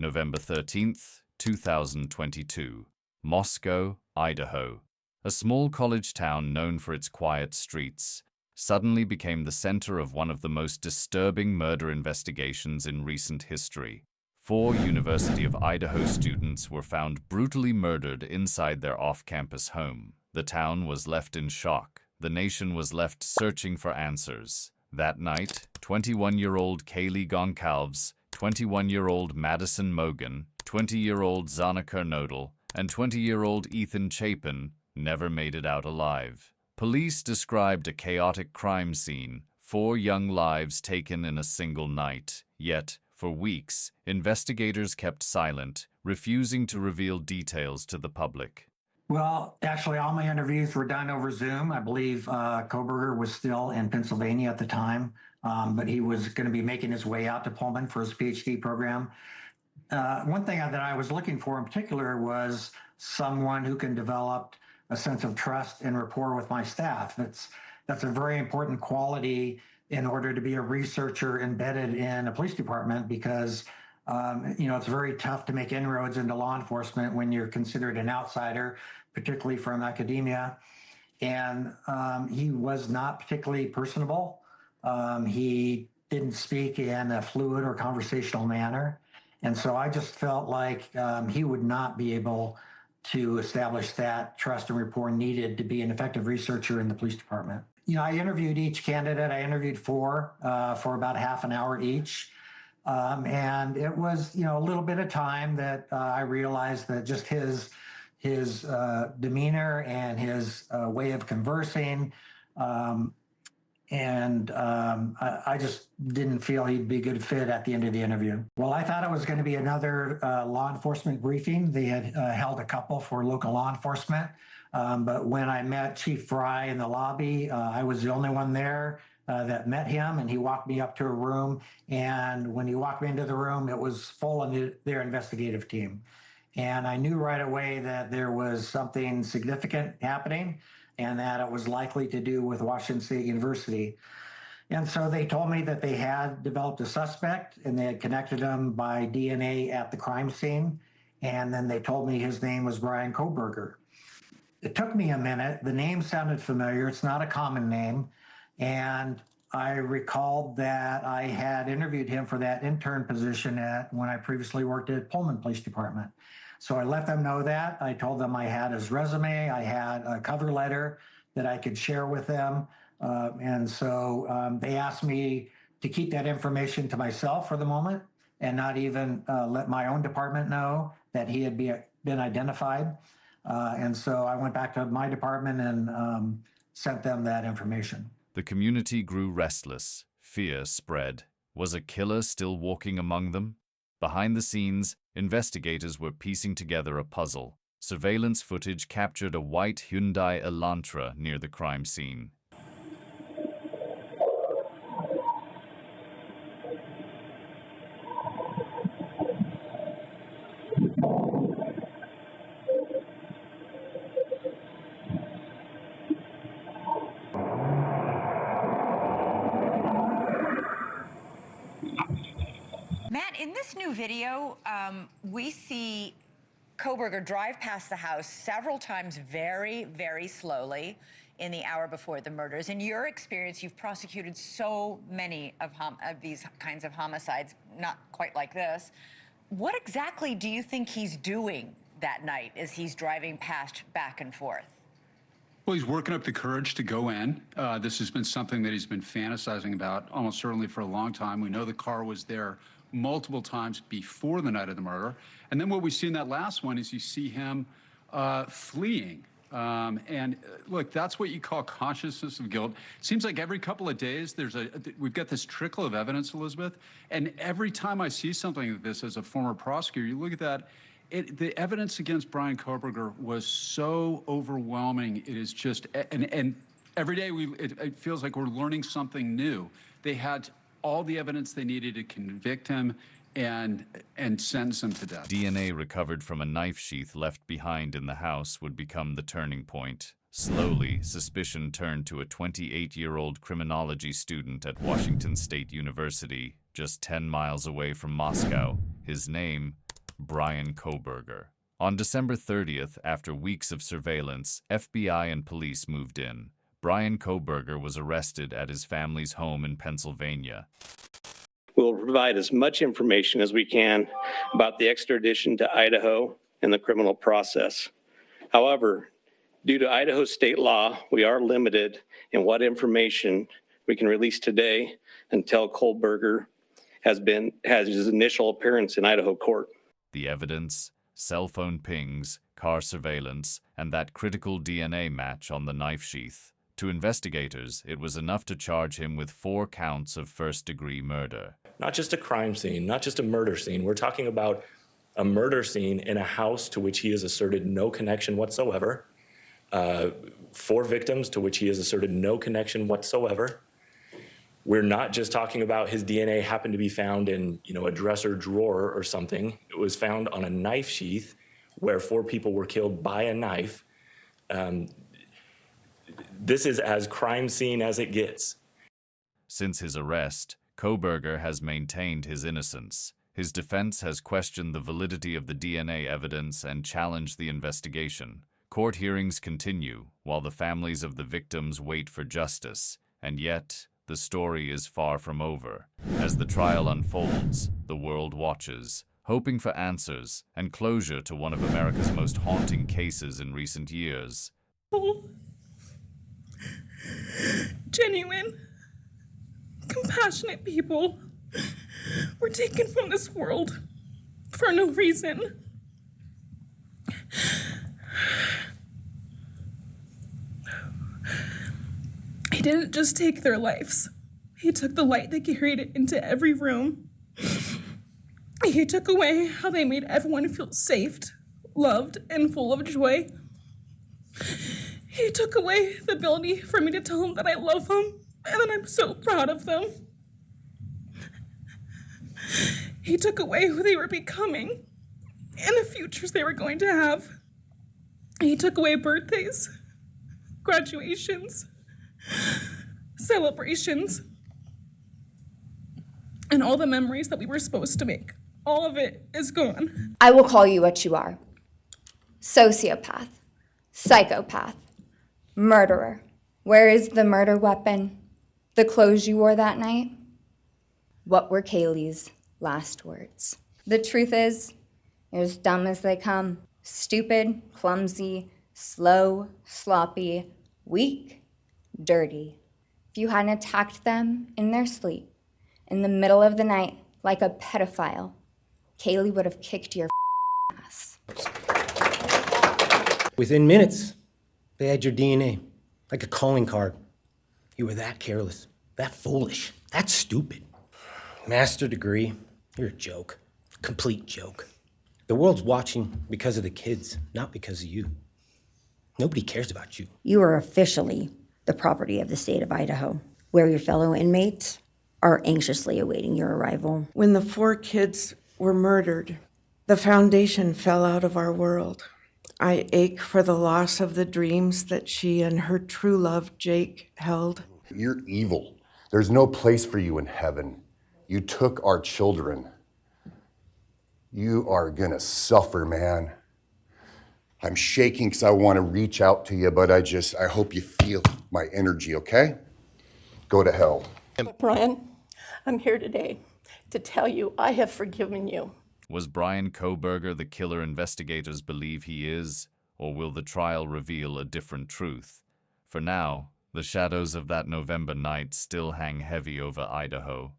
November 13th, 2022. Moscow, Idaho. A small college town known for its quiet streets suddenly became the center of one of the most disturbing murder investigations in recent history. 4 University of Idaho students were found brutally murdered inside their off-campus home. The town was left in shock. The nation was left searching for answers. That night, 21-year-old Kaylee Goncalves, 21-year-old Madison Mogan, 20-year-old Zana Kernodle, and 20-year-old Ethan Chapin never made it out alive. Police described a chaotic crime scene, 4 young lives taken in a single night. Yet, for weeks, investigators kept silent, refusing to reveal details to the public. Well, actually, all my interviews were done over Zoom. I believe Kohberger was still in Pennsylvania at the time, but he was going to be making his way out to Pullman for his PhD program. One thing that I was looking for in particular was someone who can develop a sense of trust and rapport with my staff. That's a very important quality in order to be a researcher embedded in a police department because it's very tough to make inroads into law enforcement when you're considered an outsider, particularly from academia. And he was not particularly personable. He didn't speak in a fluid or conversational manner. And so I just felt like he would not be able to establish that trust and rapport needed to be an effective researcher in the police department. I interviewed each candidate. I interviewed 4 for about half an hour each. And it was, a little bit of time that I realized that just his demeanor and his way of conversing, I just didn't feel he'd be a good fit at the end of the interview. Well, I thought it was going to be another law enforcement briefing. They had held a couple for local law enforcement. But when I met Chief Fry in the lobby, I was the only one there that met him, and he walked me up to a room. And when he walked me into the room, it was full of their investigative team. And I knew right away that there was something significant happening and that it was likely to do with Washington State University. And so they told me that they had developed a suspect and they had connected him by DNA at the crime scene. And then they told me his name was Bryan Kohberger. It took me a minute. The name sounded familiar. It's not a common name. And I recalled that I had interviewed him for that intern position when I previously worked at Pullman Police Department. So I let them know that. I told them I had his resume. I had a cover letter that I could share with them. And so they asked me to keep that information to myself for the moment and not even let my own department know that he had been identified. And so I went back to my department and sent them that information. The community grew restless. Fear spread. Was a killer still walking among them? Behind the scenes, investigators were piecing together a puzzle. Surveillance footage captured a white Hyundai Elantra near the crime scene. Matt, in this new video, we see Kohberger drive past the house several times very, very slowly in the hour before the murders. In your experience, you've prosecuted so many of these kinds of homicides, not quite like this. What exactly do you think he's doing that night as he's driving past back and forth? Well, he's working up the courage to go in. This has been something that he's been fantasizing about almost certainly for a long time. We know the car was there multiple times before the night of the murder. And then what we see in that last one is you see him fleeing. Look, that's what you call consciousness of guilt. It seems like every couple of days we've got this trickle of evidence, Elizabeth. And every time I see something like this as a former prosecutor, you look at that, the evidence against Bryan Kohberger was so overwhelming. It is just, and every day it feels like we're learning something new. They had all the evidence they needed to convict him and sentence him to death. DNA recovered from a knife sheath left behind in the house would become the turning point. Slowly, suspicion turned to a 28-year-old criminology student at Washington State University, just 10 miles away from Moscow. His name, Bryan Kohberger. On December 30th, after weeks of surveillance, FBI and police moved in. Bryan Kohberger was arrested at his family's home in Pennsylvania. We'll provide as much information as we can about the extradition to Idaho and the criminal process. However, due to Idaho state law, we are limited in what information we can release today until Kohberger has his initial appearance in Idaho court. The evidence, cell phone pings, car surveillance, and that critical DNA match on the knife sheath. To investigators, it was enough to charge him with 4 counts of first-degree murder. Not just a crime scene, not just a murder scene. We're talking about a murder scene in a house to which he has asserted no connection whatsoever. 4 victims to which he has asserted no connection whatsoever. We're not just talking about his DNA happened to be found in, a dresser drawer or something. It was found on a knife sheath where 4 people were killed by a knife. This is as crime scene as it gets. Since his arrest, Kohberger has maintained his innocence. His defense has questioned the validity of the DNA evidence and challenged the investigation. Court hearings continue while the families of the victims wait for justice, and yet the story is far from over. As the trial unfolds, the world watches, hoping for answers and closure to one of America's most haunting cases in recent years. Genuine, compassionate people were taken from this world for no reason. He didn't just take their lives. He took the light they carried into every room. He took away how they made everyone feel safe, loved, and full of joy. He took away the ability for me to tell them that I love them and that I'm so proud of them. He took away who they were becoming and the futures they were going to have. He took away birthdays, graduations, celebrations, and all the memories that we were supposed to make. All of it is gone. I will call you what you are. Sociopath, psychopath, murderer. Where is the murder weapon? The clothes you wore that night? What were Kaylee's last words? The truth is, you're as dumb as they come. Stupid, clumsy, slow, sloppy, weak, dirty. If you hadn't attacked them in their sleep, in the middle of the night, like a pedophile, Kaylee would have kicked your ass. Within minutes, they had your DNA, like a calling card. You were that careless, that foolish, that stupid. Master degree, you're a joke, complete joke. The world's watching because of the kids, not because of you. Nobody cares about you. You are officially the property of the state of Idaho, where your fellow inmates are anxiously awaiting your arrival. When the 4 kids were murdered, the foundation fell out of our world. I ache for the loss of the dreams that she and her true love, Jake, held. You're evil. There's no place for you in heaven. You took our children. You are gonna suffer, man. I'm shaking because I want to reach out to you, but I hope you feel my energy, okay? Go to hell. Bryan, I'm here today to tell you I have forgiven you. Was Bryan Kohberger the killer investigators believe he is, or will the trial reveal a different truth? For now, the shadows of that November night still hang heavy over Idaho.